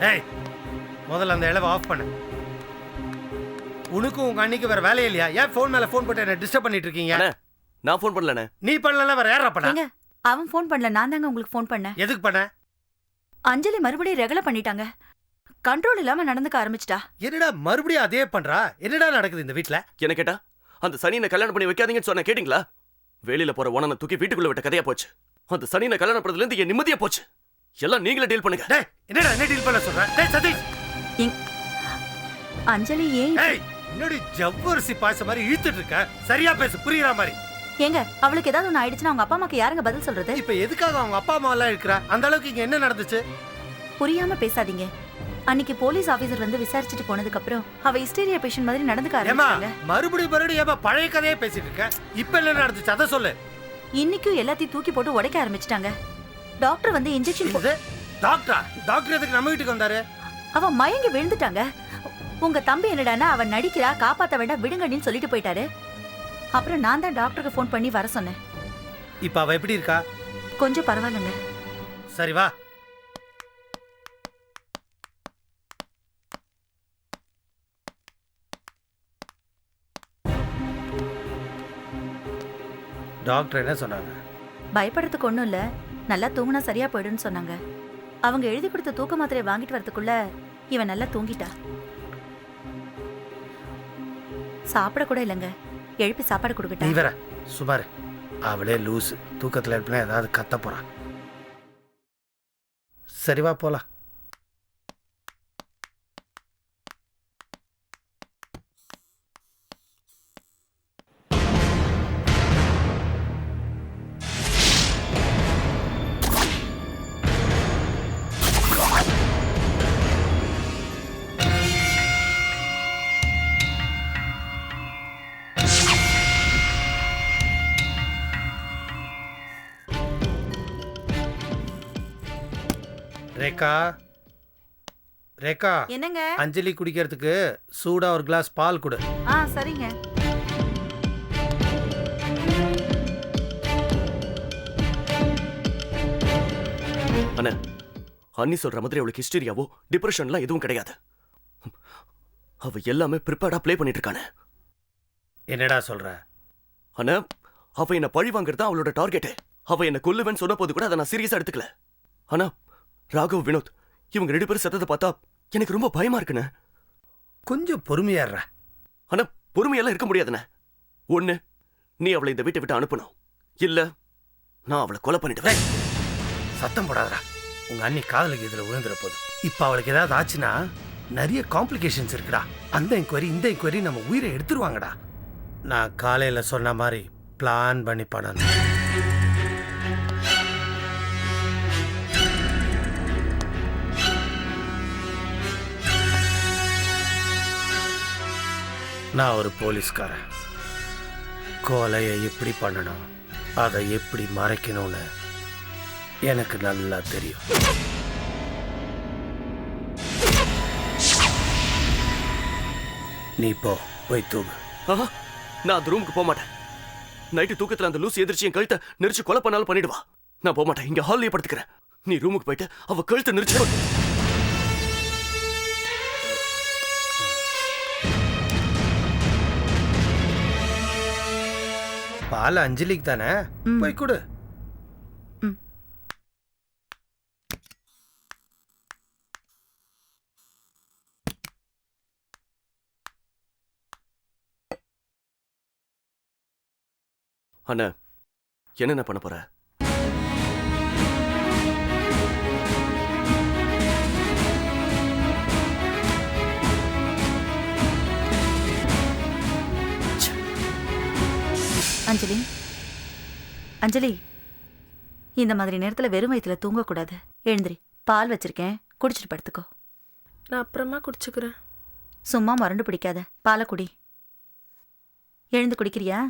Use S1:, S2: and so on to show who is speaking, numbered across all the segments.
S1: ஏய் முதல்ல அந்த இளவை ஆஃப் பண்ணு. உனக்கும் உங்க அண்ணிக்கு வேற வேலையே இல்லையா? ஏன் ஃபோன் மேல ஃபோன் போட்டு என்ன டிஸ்டர்ப் பண்ணிட்டு இருக்கீங்க?
S2: நான் ஃபோன் பண்ணலனே.
S1: நீ பண்ணலனா வேற யாரா பண்ணா?
S3: அவன் ஃபோன் பண்ணல, நான் தாங்க உங்களுக்கு ஃபோன் பண்ணேன்.
S1: எதுக்கு பண்ண?
S3: அஞ்சலி மறுபடியும் ரெகுல பண்ணிட்டாங்க. கண்ட்ரோல் இல்லாம நடந்துக்க ஆரம்பிச்சிட்டா.
S1: என்னடா மறுபடியும் அதே பண்றா? என்னடா நடக்குது இந்த வீட்ல?
S2: என்ன கேட்டா அந்த சனியனை கல்யாணம் பண்ணி வைக்காதீங்கன்னு சொன்ன கேட்டீங்களா? வெளியில போற உனனை தூக்கி வீட்டுக்குள்ள விட்ட கதையா போச்சு. அந்த சனியனை கல்யாணம் பண்றதுல இருந்து என் நிம்மதியா போச்சு. எல்லாம் நீங்களே டீல் பண்ணுங்க.
S1: டேய் என்னடா என்ன டீல் பண்ண சொல்ற? டேய் சதீஷ்,
S3: அஞ்சலி ஏன்
S1: என்னடி ஜவ்வரிசி பாச மாதிரி இழுத்துட்டு இருக்க? சரியா பேசு, புரியுற மாதிரி.
S3: ஏங்க அவளுக்கு ஏதாவது ஒண்ணு ஆயிடுச்சுன்னா அவங்க அப்பா அம்மாக்கு யாருங்க பதில் சொல்றது?
S1: இப்ப எதுக்காக அவங்க அப்பா அம்மா எல்லாம் இருக்கிறா? அந்த அளவுக்கு இங்க என்ன நடந்துச்சு?
S3: புரியாம பேசாதீங்க. அன்னைக்கு போலீஸ் ஆபீசர் வந்து விசாரிச்சுட்டு போனதுக்கு அப்புறம் அவ ஹிஸ்டீரியா பேஷண்ட் மாதிரி நடந்துக்க ஆரம்பிச்சாங்க.
S1: மறுபடியும் ஏமா பழைய கதையே பேசிட்டு இருக்க? இப்ப என்ன நடந்துச்சு அத சொல்லு.
S3: இன்னைக்கும் எல்லாத்தையும் தூக்கி போட்டு உடைக்க ஆரம்பிச்சிட்டாங்க. டாக்டர் வந்து இன்ஜெக்ஷன்
S1: டாக்டர் எதுக்கு நம்ம வீட்டுக்கு வந்தாரு?
S3: அவ மயங்கி விழுந்துட்டாங்க. உங்க தம்பி என்னடானா அவன் நடிக்கிறா, காப்பாத்த வேண்டாம் விடுங்கன்னு சொல்லிட்டு போயிட்டாரு. அப்புறம் நான் தான் டாக்டருக்கு ஃபோன் பண்ணி வர சொன்னேன்.
S1: இப்ப அவ எப்படி இருக்கா?
S3: கொஞ்சம் பரவாயில்லைங்க.
S1: சரி வா. டாக்டர் என்ன சொன்னாங்க?
S3: பயப்படுறதுக்கு ஒண்ணும் இல்ல, நல்லா தூங்கினா சரியா போயிடுன்னு சொன்னாங்க. அவங்க எழுதி கொடுத்த தூக்க மாத்திரையை வாங்கிட்டு வரதுக்குள்ள இவன் நல்லா தூங்கிட்டா. சாப்பிட கூட இல்லைங்க, எழுப்பி சாப்பாடு கொடுக்கட்டா?
S1: நீ வேற சுமார், அவளே லூஸ், தூக்கத்துல எழுப்பினா ஏதாவது கத்த போறான். சரிவா போலாம். ரேகா, ரேகா,
S3: என்னங்க?
S1: அஞ்சலி குடிக்கிறதுக்கு சூடா ஒரு கிளாஸ் பால் கொடு.
S3: சரிங்க.
S2: அண்ணா, அண்ணி சொல்ற மாதிரி அவளுக்கு ஹிஸ்டீரியாவோ டிப்ரெஷன்லாம் எதுவும் கிடையாது. அவ எல்லாமே ப்ரிப்பேர்டா ப்ளே பண்ணிட்டு இருக்கானே.
S1: என்னடா சொல்ற?
S2: அண்ணா, அவ என்ன பழி வாங்குறது தான் அவளோட டார்கெட். அவ என்ன கொல்லுவேன்னு சொன்ன போது கூட அதை நான் சீரியஸா எடுத்துக்கல. ஆனா ராகவ், வினோத் இவங்க 2 பேரும் செத்ததை பார்த்தா எனக்கு ரொம்ப பயமா இருக்குண்ணே.
S1: கொஞ்சம் பொறுமையாடுற.
S2: ஆனா பொறுமையெல்லாம் இருக்க முடியாதுண்ணே. ஒண்ணு, நீ அவளை இந்த வீட்டை விட்டு அனுப்பணும், இல்ல நான் அவளை கொலை பண்ணிடுவேன்.
S1: சத்தம் போடாதடா, உங்க அண்ணி காதலுக்கு இதுல விழுந்துற போது. இப்ப அவளுக்கு ஏதாவது ஆச்சுன்னா நிறைய காம்ப்ளிகேஷன்ஸ் இருக்குடா. அந்த என்கொயரி இந்த என்கொயரி நம்ம உயிரை எடுத்துருவாங்கடா. நான் காலையில சொன்ன மாதிரி பிளான் பண்ணி பண்ணணும். நான் ஒரு போலீஸ்காரன். கொலையை எப்படி பண்ணணும், அதை எப்படி மறைக்கணும்னு எனக்கு நல்லா தெரியும். நீ போய் தூங்கு.
S2: நான் அந்த ரூமுக்கு போக மாட்டேன். நைட்டு தூக்கத்துல அந்த லூசி எதிர்ச்சி என் கழுத்தை நெரிச்சு கொலை பண்ணாலும் பண்ணிடுவா. நான் போக மாட்டேன். இங்க ஹால்லேயே படுத்துக்கிறேன். நீ ரூமுக்கு போயிட்டு அவ கழுத்தை நெரிச்சு.
S1: பால் அஞ்சலிக்கு தானே, போய் கொடு.
S2: அண்ணா, என்னென்ன பண்ண போற?
S3: அஞ்சலி, அஞ்சலி, இந்த மாதிரி நேரத்துல வெறும் வயிற்றுல தூங்கக்கூடாது. எழுந்திரி, பால் வச்சிருக்கேன், குடிச்சிட்டு படுத்துக்கோ.
S4: நான் அப்புறமா குடிச்சுக்கிறேன்.
S3: சும்மா மறந்து பிடிக்காத, பாலை குடி. எழுந்து குடிக்கிறியா?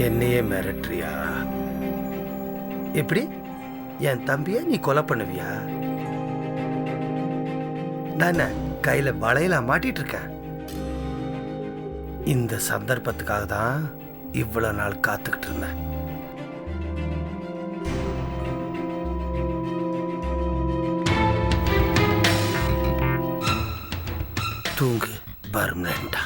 S1: என்னையே மிரட்டுறியா? எப்படி? என் தம்பிய நீ கொலை பண்ணுவியா? நான் கையில வளையல மாட்டிட்டு இருக்கேன். இந்த சந்தர்ப்பத்துக்காக தான் இவ்வளவு நாள் காத்துக்கிட்டு இருந்தேன். தூங்கு பர்மனண்டா.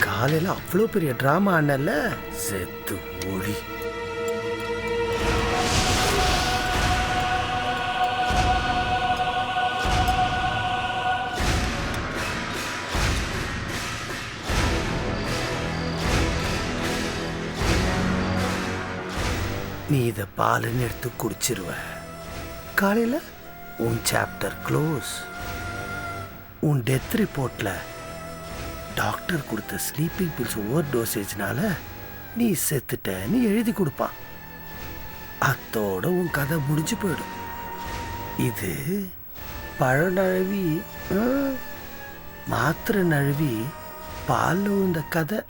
S1: காலையில அவ்வளோ பெரிய டிராமா ஆனல, செத்து ஒளி. நீ இதை பாலுன்னு எடுத்து குடிச்சிருவ. காலையில் உன் சாப்டர் க்ளோஸ். உன் டெத் ரிப்போர்ட்ல டாக்டர் கொடுத்த ஸ்லீப்பிங் பில்ஸ் ஓவர் டோசேஜ்னால நீ செத்துட்டன்னு எழுதி கொடுப்பான். அத்தோட உன் கதை முடிஞ்சு போயிடும். இது பழ நழுவி மாத்திரை நழுவி பால் விழுந்த கதை.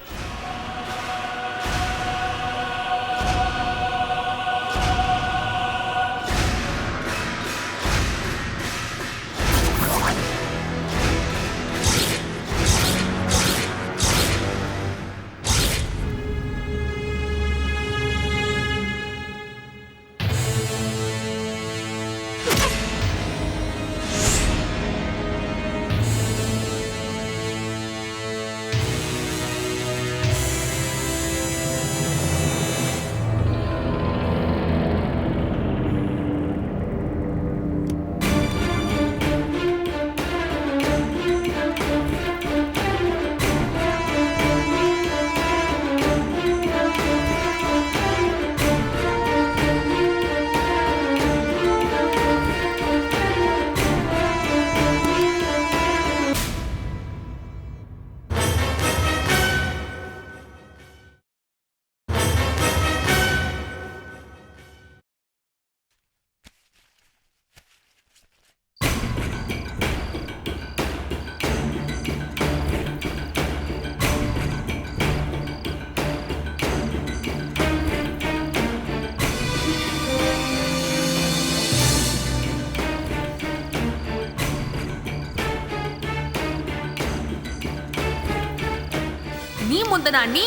S5: நீ முந்தனா நீ,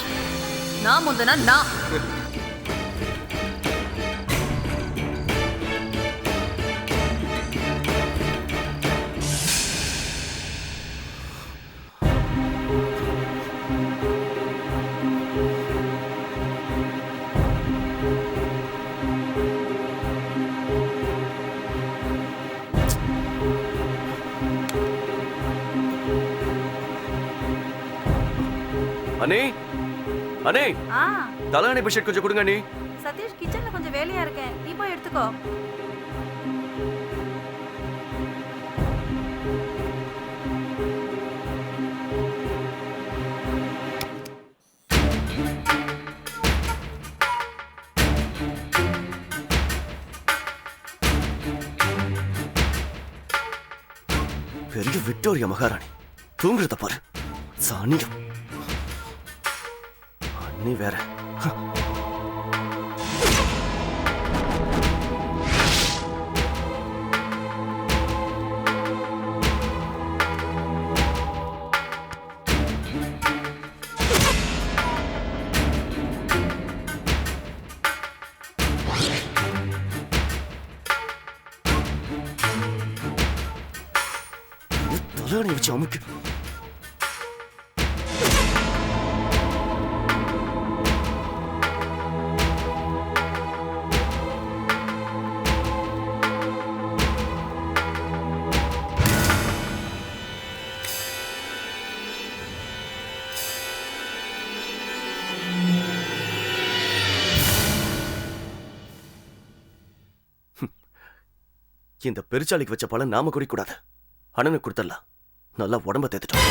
S5: நான் முந்தனா நான்.
S2: அண்ணே அண்ணே,
S3: ஆ
S2: தலானி பெட்ஷீட் கொஞ்சம் கொடுங்க அண்ணே.
S3: சதீஷ், கிச்சன்ல கொஞ்சம் வேலையா இருக்கேன், நீ போய் எடுத்துக்கோ.
S2: பெரிய விக்டோரியா மகாராணி தூங்குறத பாரு. சாணியம் அண்ணி வேற. தலானி வச்சு அமுக்கு. இந்த பெருச்சாளிக்கு வச்ச பழம் நாம குடிக்கூடாது. அண்ணனுக்கு கொடுத்துடலாம். நல்லா உடம்ப தேத்துட்டோம்.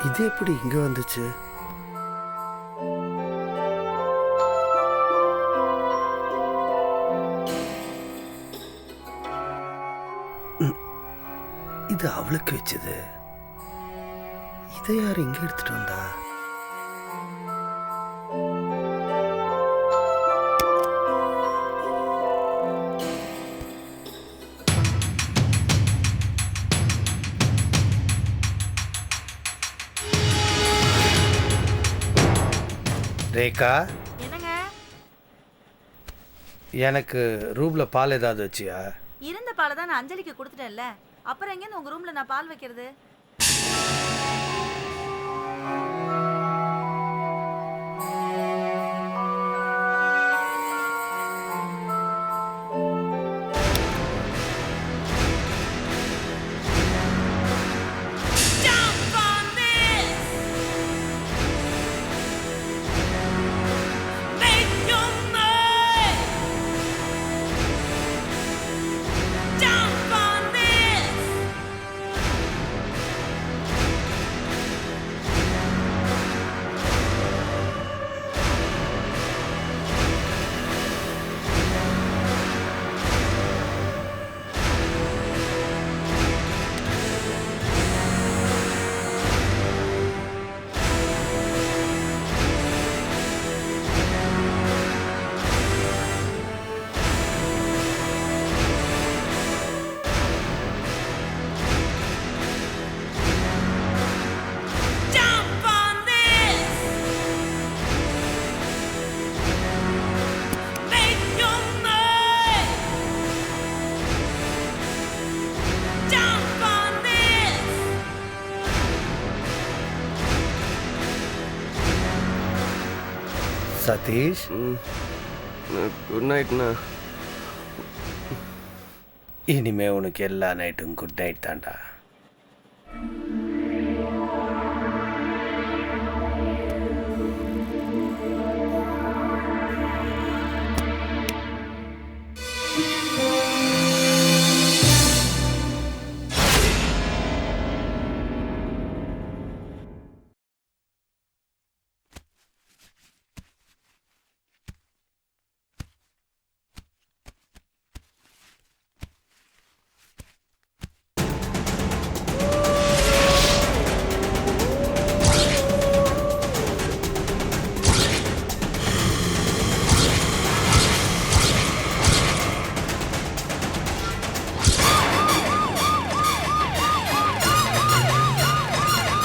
S1: இது எப்படி இங்க வந்துச்சு? இது அவளுக்கு வச்சது. இதை யார் இங்க எடுத்துட்டு வந்தா? ரேகா,
S3: என்னங்க?
S1: எனக்கு ரூம்ல பால் ஏதாவது வச்சியா?
S3: இருந்த பாலை தான் நான் அஞ்சலிக்கு கொடுத்துட்டேன்ல, அப்புறம் எங்கேருந்து உங்க ரூம்ல நான் பால் வைக்கிறது?
S1: சதீஷ்,
S2: குட் நைட்ண்ணா.
S1: இனிமே உனக்கு எல்லா நைட்டும் குட் நைட் தான்டா.